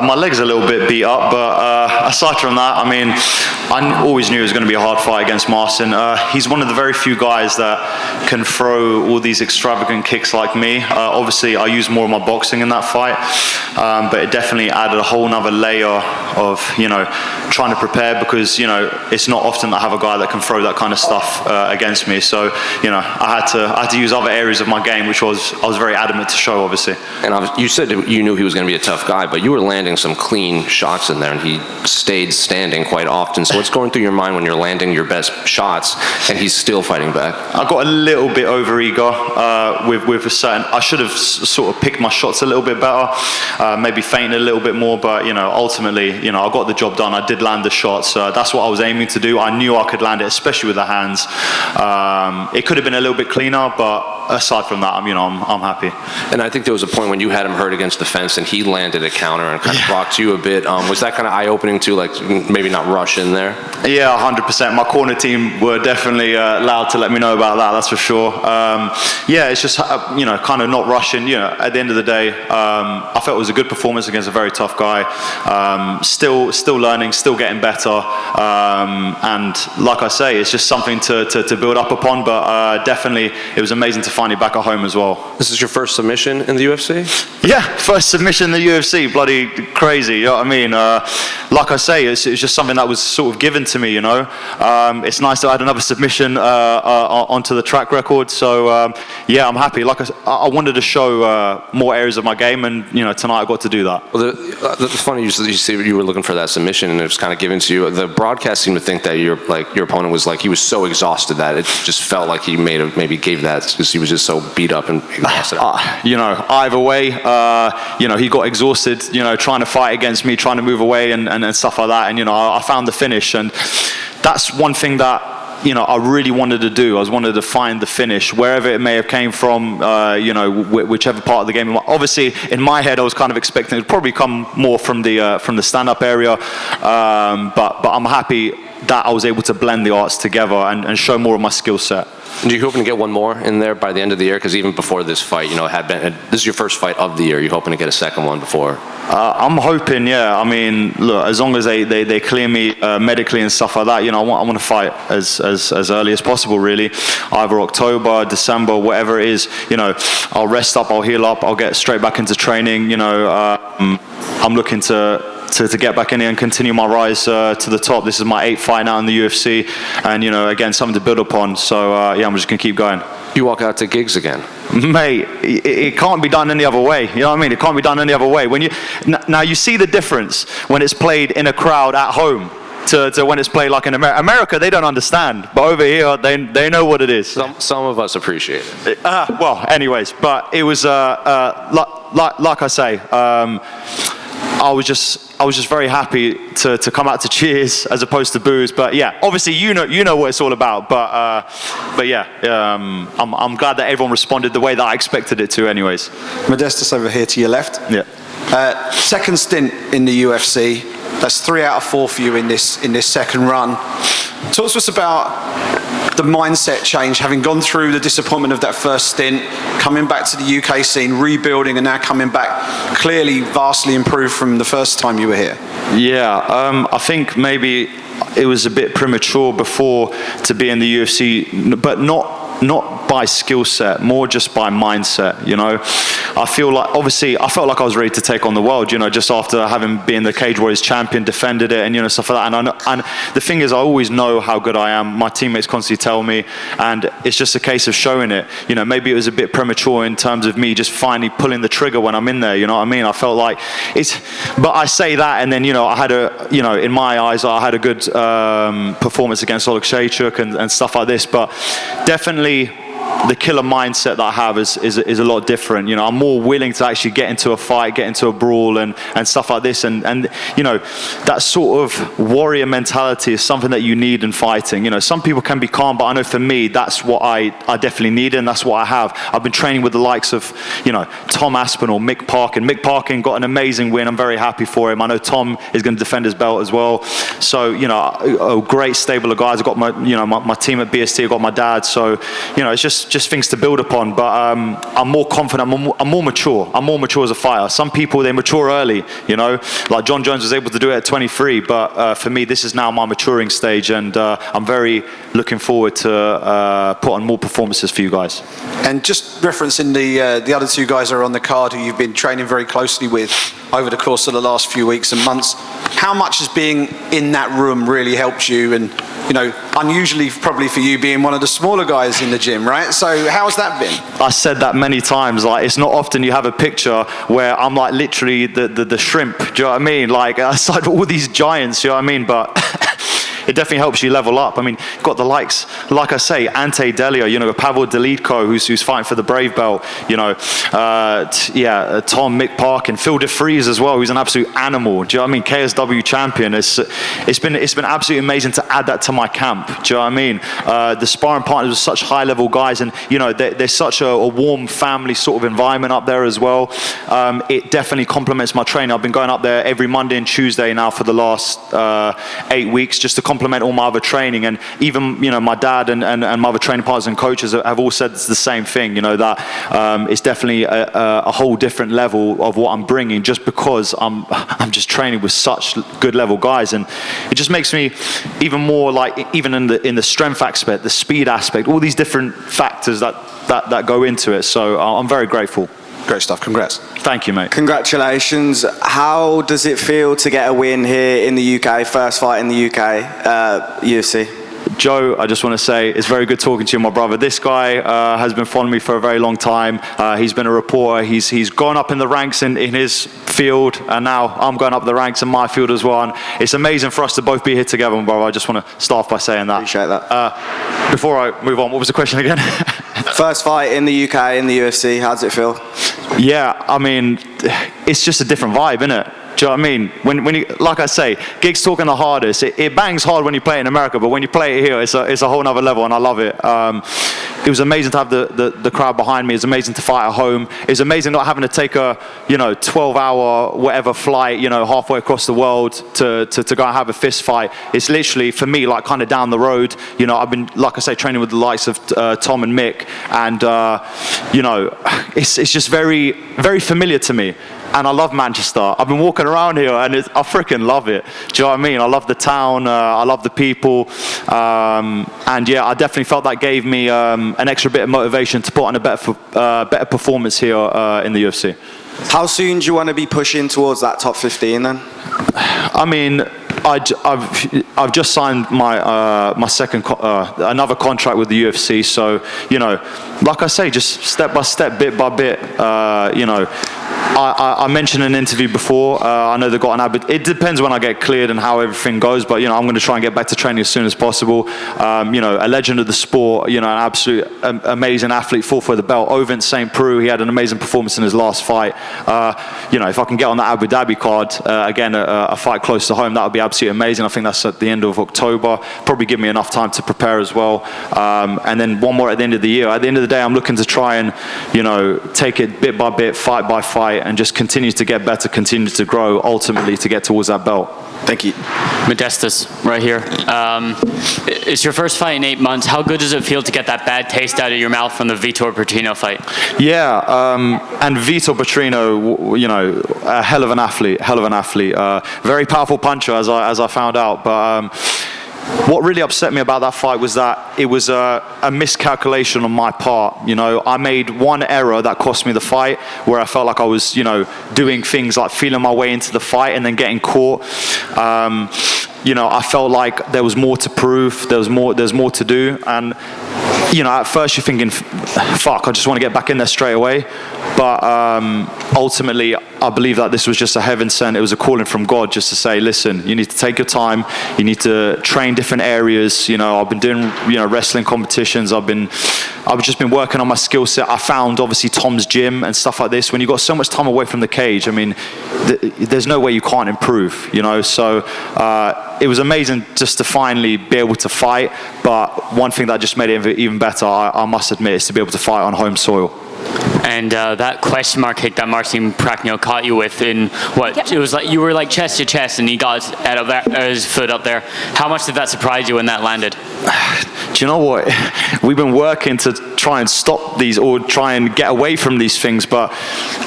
My leg's a little bit beat up, but aside from that, I mean, I always knew it was going to be a hard fight against Marcin. He's one of the very few guys that can throw all these extravagant kicks like me. Obviously, I used more of my boxing in that fight, but it definitely added a whole nother layer of, trying to prepare, because, it's not often that I have a guy that can throw that kind of stuff against me. So, I had to use other areas of my game, which I was very adamant to show, obviously. And you said you knew he was going to be a tough guy, but you were landing some clean shots in there, and he stayed standing quite often. So what's going through your mind when you're landing your best shots and he's still fighting back? I got a little bit overeager with a certain. I should have sort of picked my shots a little bit better, maybe feinted a little bit more. But ultimately, I got the job done. I did land the shots. That's what I was aiming to do. I knew I could land it, especially with the hands. It could have been a little bit cleaner, but aside from that, I'm happy. And I think there was a point when you had him hurt against the fence and he landed a counter and kind of rocked you a bit. Was that kind of eye-opening too, like maybe not rush in there? Yeah, 100%. My corner team were definitely loud to let me know about that, that's for sure. Yeah, it's just, kind of not rushing. At the end of the day, I felt it was a good performance against a very tough guy. Still learning, still getting better. And like I say, it's just something to build up upon, but definitely it was amazing to find it back at home as well. This is your first submission in the UFC? Yeah, first submission in the UFC. Bloody crazy, you know what I mean? Like I say, it's just something that was sort of given to me, It's nice to add another submission onto the track record. So, yeah, I'm happy. Like I wanted to show more areas of my game, and, tonight I got to do that. Well, it's funny you said you were looking for that submission, and it was kind of given to you. The broadcast seemed to think that your opponent was he was so exhausted that it just felt like he maybe gave that because he was just so beat up and exhausted. Either way, he got exhausted, trying to fight against me, trying to move away and stuff like that. And, I found the finish, and that's one thing that, I really wanted to do. I wanted to find the finish, wherever it may have came from, whichever part of the game. Obviously, in my head, I was kind of expecting it would probably come more from the stand-up area, but I'm happy that I was able to blend the arts together and show more of my skill set. Do you hoping to get one more in there by the end of the year? Because even before this fight, this is your first fight of the year. You're hoping to get a second one before? I'm hoping, yeah. I mean, look, as long as they clear me medically and stuff like that, I want to fight as early as possible, really. Either October, December, whatever it is. I'll rest up, I'll heal up, I'll get straight back into training. I'm looking to get back in here and continue my rise to the top. This is my 8th fight now in the UFC, and again, something to build upon. So yeah, I'm just gonna keep going. You walk out to gigs again, mate. It can't be done any other way. You know what I mean? It can't be done any other way. Now you see the difference when it's played in a crowd at home to when it's played like in America. America, they don't understand, but over here, they know what it is. Some of us appreciate it. Well, anyways, but it was like I say. I was just very happy to come out to cheers as opposed to boos. But yeah, obviously you know what it's all about. But yeah, I'm glad that everyone responded the way that I expected it to. Anyways, Modestas over here to your left. Yeah. Second stint in the UFC. That's 3 out of 4 for you in this second run. Talk to us about the mindset change, having gone through the disappointment of that first stint, coming back to the UK scene, rebuilding, and now coming back clearly vastly improved from the first time you were here. Yeah, I think maybe it was a bit premature before to be in the UFC, but not by skill set, more just by mindset. I feel like, obviously, I felt like I was ready to take on the world, just after having been the Cage Warriors champion, defended it, and stuff like that. And the thing is, I always know how good I am. My teammates constantly tell me, and it's just a case of showing it. Maybe it was a bit premature in terms of me just finally pulling the trigger when I'm in there. You know what I mean? I felt like but I say that, and then I had in my eyes, I had a good performance against Oleksiejczuk and stuff like this. But definitely, the killer mindset that I have is a lot different. I'm more willing to actually get into a fight, get into a brawl and stuff like this. And that sort of warrior mentality is something that you need in fighting. Some people can be calm, but I know for me, that's what I definitely need, and that's what I have. I've been training with the likes of, Tom Aspinall, Mick Parkin. Mick Parkin got an amazing win. I'm very happy for him. I know Tom is going to defend his belt as well. So, a great stable of guys. I've got my team at BST. I've got my dad. So, it's just just things to build upon. But I'm more confident. I'm more mature. I'm more mature as a fighter. Some people, they mature early, you know, like John Jones was able to do it at 23. But for me, this is now my maturing stage, and I'm very looking forward to put on more performances for you guys. And just referencing the other two guys that are on the card who you've been training very closely with over the course of the last few weeks and months, how much has being in that room really helped you? And, you know, unusually probably for you being one of the smaller guys in the gym, right? So how's that been? I said that many times. Like, it's not often you have a picture where I'm like literally the shrimp. Do you know what I mean? Like, aside all these giants, do you know what I mean? But it definitely helps you level up. I mean, you've got the likes, like I say, Ante Delio, you know, Pavel Delitko, who's fighting for the Brave Belt, you know, Tom, Mick Parkin, Phil DeFries as well, who's an absolute animal. Do you know what I mean? KSW champion. It's been absolutely amazing to add that to my camp. Do you know what I mean? The sparring partners are such high-level guys, and you know, there's such a warm family sort of environment up there as well. It definitely complements my training. I've been going up there every Monday and Tuesday now for the last 8 weeks, just to complement all my other training. And even, you know, my dad and my other training partners and coaches have all said it's the same thing, you know, that it's definitely a whole different level of what I'm bringing, just because I'm just training with such good level guys. And it just makes me even more, like, even in the strength aspect, the speed aspect, all these different factors that go into it. So I'm very grateful. Great stuff. Congrats. Thank you, mate. Congratulations. How does it feel to get a win here in the UK, first fight in the UK, UFC? Joe, I just want to say it's very good talking to you, my brother. This guy has been following me for a very long time. He's been a reporter. He's gone up in the ranks in his field, and now I'm going up the ranks in my field as well. And it's amazing for us to both be here together, my brother. I just want to start off by saying that. Appreciate that. Before I move on, what was the question again? First fight in the UK, in the UFC, how does it feel? Yeah, I mean, it's just a different vibe, isn't it? Do you know what I mean? When you, like I say, gigs talking the hardest. It bangs hard when you play it in America, but when you play it here, it's a whole nother level, and I love it. It was amazing to have the crowd behind me. It was amazing to fight at home. It was amazing not having to take a 12-hour whatever flight, halfway across the world to go and have a fist fight. It's literally, for me, like kind of down the road. I've been, like I say, training with the likes of Tom and Mick, and it's just very, very familiar to me. And I love Manchester. I've been walking around here, and I freaking love it. Do you know what I mean? I love the town. I love the people. And yeah, I definitely felt that gave me an extra bit of motivation to put on a better performance here in the UFC. How soon do you want to be pushing towards that top 15 then? I mean, I've just signed my second another contract with the UFC. So like I say, just step by step, bit by bit. I mentioned in an interview before. I know they've got an habit. It depends when I get cleared and how everything goes. But I'm going to try and get back to training as soon as possible. A legend of the sport. An absolute amazing athlete, fought for the belt. Ovin St. Preux. He had an amazing performance in his last fight. If I can get on that Abu Dhabi card again, a fight close to home, that would be absolutely amazing. I think that's at the end of October. Probably give me enough time to prepare as well. And then one more at the end of the year. At the end of the day, I'm looking to try and take it bit by bit, fight by fight, and just continue to get better, continue to grow, ultimately to get towards that belt. Thank you. Modestas, right here. It's your first fight in 8 months. How good does it feel to get that bad taste out of your mouth from the Vitor Petrino fight? Yeah, and Vitor Petrino, a hell of an athlete, very powerful puncher, as I found out. But what really upset me about that fight was that it was a miscalculation on my part. I made one error that cost me the fight, where I felt like I was, doing things like feeling my way into the fight and then getting caught. I felt like there was more to prove, there's more to do, and at first you're thinking, fuck, I just want to get back in there straight away. But ultimately, I believe that this was just a heaven sent. It was a calling from God, just to say, listen, you need to take your time. You need to train different areas. I've been doing, wrestling competitions. I've just been working on my skill set. I found obviously Tom's gym and stuff like this. When you've got so much time away from the cage, I mean, there's no way you can't improve. So it was amazing just to finally be able to fight. But one thing that just made it even better, I must admit, is to be able to fight on home soil. and that question mark kick that Marcin Prachnio caught you with in what? Yep. It was like you were like chest to chest, and he got his foot up there. How much did that surprise you when that landed? Do you know what? We've been working to try and stop these or try and get away from these things, but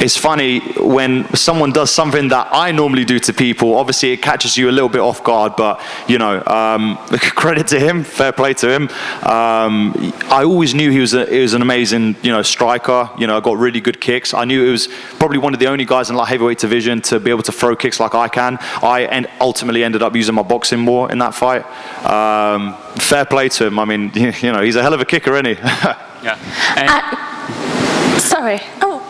it's funny when someone does something that I normally do to people. Obviously, it catches you a little bit off guard, but you know, credit to him, fair play to him. I always knew he was an amazing, you know, striker. You know, got really good kicks. I knew he was probably one of the only guys in light heavyweight division to be able to throw kicks like I can. Ultimately ended up using my boxing more in that fight. Fair play to him. I mean, you know, he's a hell of a kicker, isn't he? Yeah. Sorry. Oh.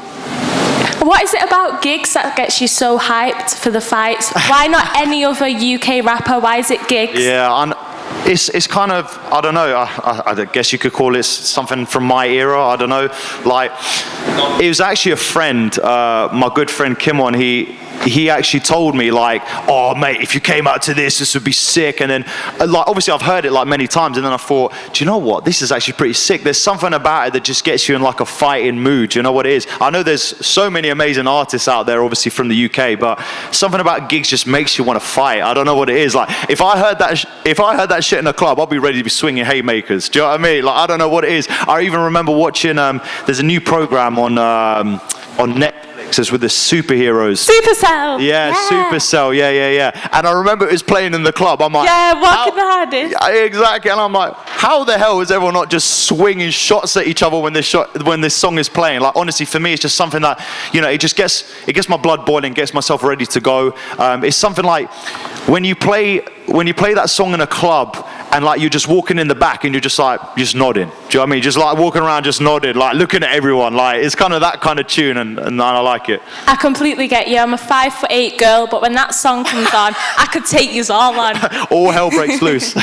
What is it about Giggs that gets you so hyped for the fights? Why not any other UK rapper? Why is it Giggs? Yeah, it's kind of, I don't know, I guess you could call it something from my era, I don't know. Like, it was actually a friend, my good friend Kimon, he actually told me, like, oh mate, if you came out to this would be sick. And then, like, obviously I've heard it like many times, and then I thought, do you know what, this is actually pretty sick. There's something about it that just gets you in like a fighting mood. Do you know what it is? I know there's so many amazing artists out there, obviously from the UK, but something about Giggs just makes you want to fight. I don't know what it is. Like, if I heard that shit in a club, I'd be ready to be swinging haymakers. Do you know what I mean? Like, I don't know what it is. I even remember watching, there's a new program on Netflix. It's with the superheroes. Supercell. Yeah, Supercell. Yeah. And I remember it was playing in the club. I'm like, yeah, walking the hardest. Yeah, exactly. And I'm like, how the hell is everyone not just swinging shots at each other when this song is playing? Like, honestly, for me, it's just something that, you know, it gets my blood boiling, gets myself ready to go. It's something like when you play that song in a club, and like you're just walking in the back and you're just like, just nodding. Do you know what I mean? Just like walking around, just nodding, like looking at everyone. Like, it's kind of that kind of tune, and I like it. I completely get you. I'm a 5'8" girl, but when that song comes on, I could take yous all on. All hell breaks loose.